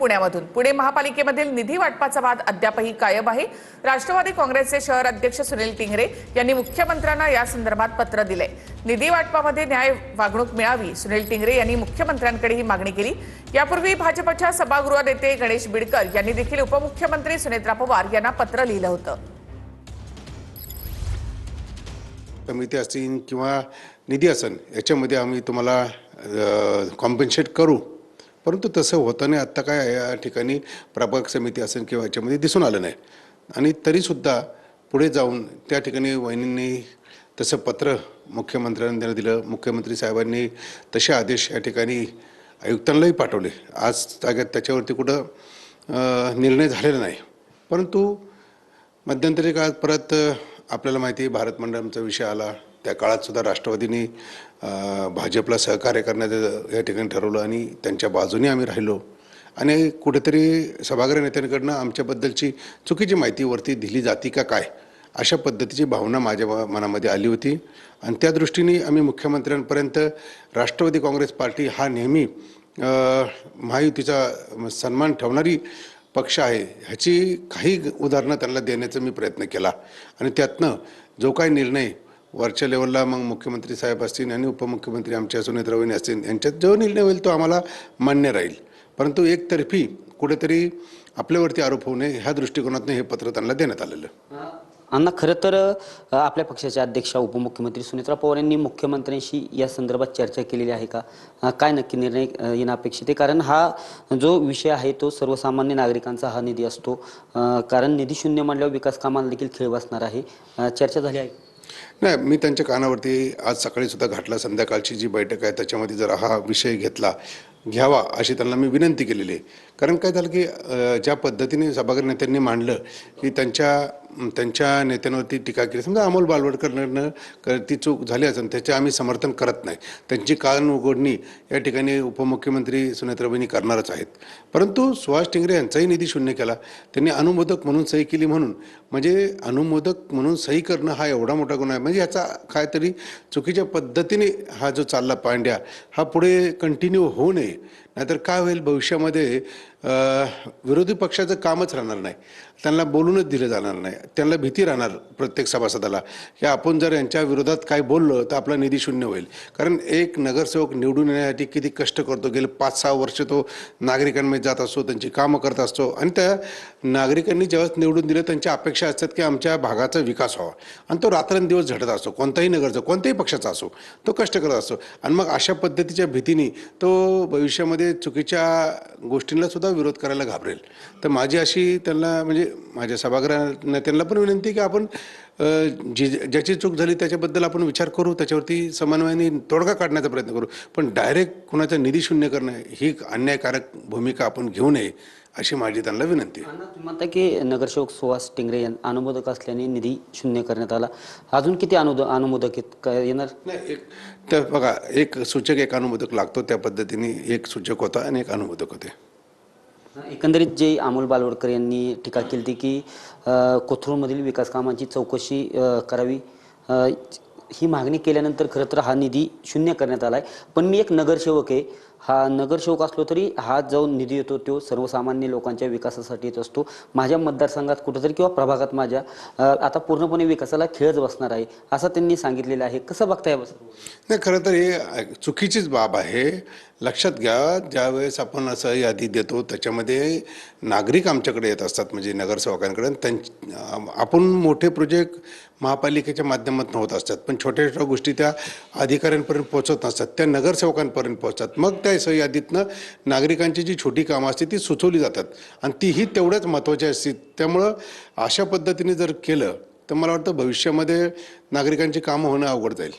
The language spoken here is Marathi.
पुण्यामधून। पुणे महापालिकेमधील निधी वाटपाचा वाद अद्यापही कायम आहे। राष्ट्रवादी काँग्रेसचे शहर अध्यक्ष सुनील टिंगरे यांनी मुख्यमंत्र्यांना या संदर्भात पत्र दिले। निधी वाटपामध्ये न्याय वागणूक मिळावी, सुनील टिंगरे यांनी मुख्यमंत्र्यांकडे ही मागणी केली। यापूर्वी भाजपच्या सभागृह नेते गणेश बिडकर यांनी देखील उपमुख्यमंत्री सुनेत्रा पवार यांना पत्र लिहिलं होतं। समिती असतील किंवा निधी असेल याच्यामध्ये आम्ही तुम्हाला कॉम्पेन्सेट करू, परंतु तसं होतं नाही। आत्ता काय या ठिकाणी प्रभाग समिती असेल किंवा याच्यामध्ये दिसून आलं नाही, आणि तरीसुद्धा पुढे जाऊन त्या ठिकाणी वहिनींनी तसं पत्र मुख्यमंत्र्यांना दिलं। मुख्यमंत्री साहेबांनी तसे आदेश या ठिकाणी आयुक्तांनाही पाठवले। आज जाग्यात त्याच्यावरती कुठं निर्णय झालेला नाही, परंतु मध्यंतरी काळात परत आपल्याला माहिती आहे भारत मंडळाचा विषय आला। त्या काळात सुद्धा राष्ट्रवादीने भाजपला सहकार्य करण्याचं या ठिकाणी ठरवलं आणि त्यांच्या बाजूने आम्ही राहिलो, आणि कुठेतरी सभागृह नेत्यांकडनं आमच्याबद्दलची चुकीची माहिती वरती दिली जाती का काय, अशा पद्धतीची भावना माझ्या मनामध्ये आली होती। आणि त्या दृष्टीने आम्ही मुख्यमंत्र्यांपर्यंत राष्ट्रवादी काँग्रेस पार्टी हा नेहमी महायुतीचा सन्मान ठेवणारी पक्ष आहे ह्याची काही उदाहरणं त्यांना देण्याचा मी प्रयत्न केला, आणि त्यातनं जो काही निर्णय वरच्या लेवलला मग मुख्यमंत्री साहेब असतील आणि उपमुख्यमंत्री आमच्या सुनेत्रा वहिनी असतील यांच्यात जो निर्णय होईल तो आम्हाला मान्य राहील, परंतु एकतर्फी कुठेतरी आपल्यावरती आरोप होऊ नये ह्या दृष्टिकोनातून हे पत्र त्यांना देण्यात आलेलं। अण्णा, खरं तर आपल्या पक्षाच्या अध्यक्षा उपमुख्यमंत्री सुनेत्रा पवार यांनी मुख्यमंत्र्यांशी या संदर्भात चर्चा केलेली आहे का? काय नक्की निर्णय येणं अपेक्षित आहे? कारण हा जो विषय आहे तो सर्वसामान्य नागरिकांचा हा निधी असतो, कारण निधी शून्य म्हणल्यावर विकास कामाला देखील खेळ बसणार आहे। चर्चा झाली आहे? नाही, मी त्यांच्या कानावरती आज सकाळी सुद्धा घातला। संध्याकाळची जी बैठक आहे त्याच्यामध्ये जर हा विषय घ्यावा अशी त्यांना मी विनंती केलेली आहे। कारण काय झालं की ज्या पद्धतीने सभागृह नेत्यांनी मांडलं की त्यांच्या नेत्यांवरती टीका केली, समजा अमोल बालवडकरनं ती चूक झाली असेल त्याचे आम्ही समर्थन करत नाही, त्यांची कान उघडणी या ठिकाणी उपमुख्यमंत्री सुनेत्राबाईंनी करणारच आहेत। परंतु सुहास टिंगरे यांचाही निधी शून्य केला, त्यांनी अनुमोदक म्हणून सही केली, म्हणून म्हणजे अनुमोदक म्हणून सही करणं हा एवढा मोठा गुन्हा आहे, म्हणजे याचा काहीतरी चुकीच्या पद्धतीने हा जो चालला पांड्या हा पुढे कंटिन्यू होऊ नये, नाहीतर काय होईल भविष्यामध्ये विरोधी पक्षाचं कामच राहणार नाही, त्यांना बोलूनच दिलं जाणार नाही, त्यांना भीती राहणार प्रत्येक सभासदाला की आपण जर यांच्या विरोधात काय बोललो तर आपला निधी शून्य होईल। कारण एक नगरसेवक निवडून येण्यासाठी किती कष्ट करतो, गेले 5-6 वर्ष तो नागरिकांमध्ये जात असतो, त्यांची कामं करत असतो, आणि त्या नागरिकांनी जेव्हा निवडून दिलं त्यांच्या अपेक्षा असतात की आमच्या भागाचा विकास व्हावा, आणि तो रात्रंदिवस झटत असतो, कोणताही नगरचा कोणत्याही पक्षाचा असो तो कष्ट करत असतो। आणि मग अशा पद्धतीच्या भीतीने तो भविष्यामध्ये चुकीच्या गोष्टींना सुद्धा विरोध करायला घाबरेल। तर माझी अशी त्यांना म्हणजे माझ्या सभागृह नेत्यांना पण विनंती की आपण ज्याची चूक झाली त्याच्याबद्दल आपण विचार करू, त्याच्यावरती समन्वयाने तोडगा काढण्याचा प्रयत्न करू, पण डायरेक्ट कुणाचा निधी शून्य करणं ही अन्यायकारक भूमिका आपण घेऊ नये अशी माझी त्यांना विनंती आहे। तुम्ही म्हणता की नगरसेवक सुहास टिंगरे अनुमोदक असल्याने निधी शून्य करण्यात आला, अजून किती अनुमोदक येणार? नाही, तर बघा, एक सूचक एक अनुमोदक लागतो, त्या पद्धतीने एक सूचक होता आणि एक अनुमोदक होते। एकंदरीत जे अमोल बालवडकर यांनी टीका केली होती की कोथरूडमधील विकास कामांची चौकशी करावी, ही मागणी केल्यानंतर खरं तर हा निधी शून्य करण्यात आलाय। पण मी एक नगरसेवक आहे, हा नगरसेवक असलो तरी हा जो निधी येतो तो सर्वसामान्य लोकांच्या विकासासाठी येत असतो। माझ्या मतदारसंघात कुठेतरी किंवा प्रभागात माझ्या आता पूर्णपणे विकासाला खेळच बसणार आहे असं त्यांनी सांगितलेलं आहे। कसं बघताय? नाही, खरं तर हे चुकीचीच बाब आहे। लक्षात घ्या, ज्यावेळेस आपण असं यादी देतो त्याच्यामध्ये नागरिक आमच्याकडे येत असतात, म्हणजे नगरसेवकांकडे आपण मोठे प्रोजेक्ट महापालिकेच्या माध्यमातून होत असतात, पण छोट्या छोट्या गोष्टी त्या अधिकाऱ्यांपर्यंत पोहोचत नसतात, त्या नगरसेवकांपर्यंत पोहोचतात। मग त्या यादीतनं नागरिकांची जी छोटी कामं असते ती सुचवली जातात, आणि तीही तेवढ्याच महत्त्वाची असतील। त्यामुळं अशा पद्धतीने जर केलं तर मला वाटतं भविष्यामध्ये नागरिकांची कामं होणं अवघड जाईल।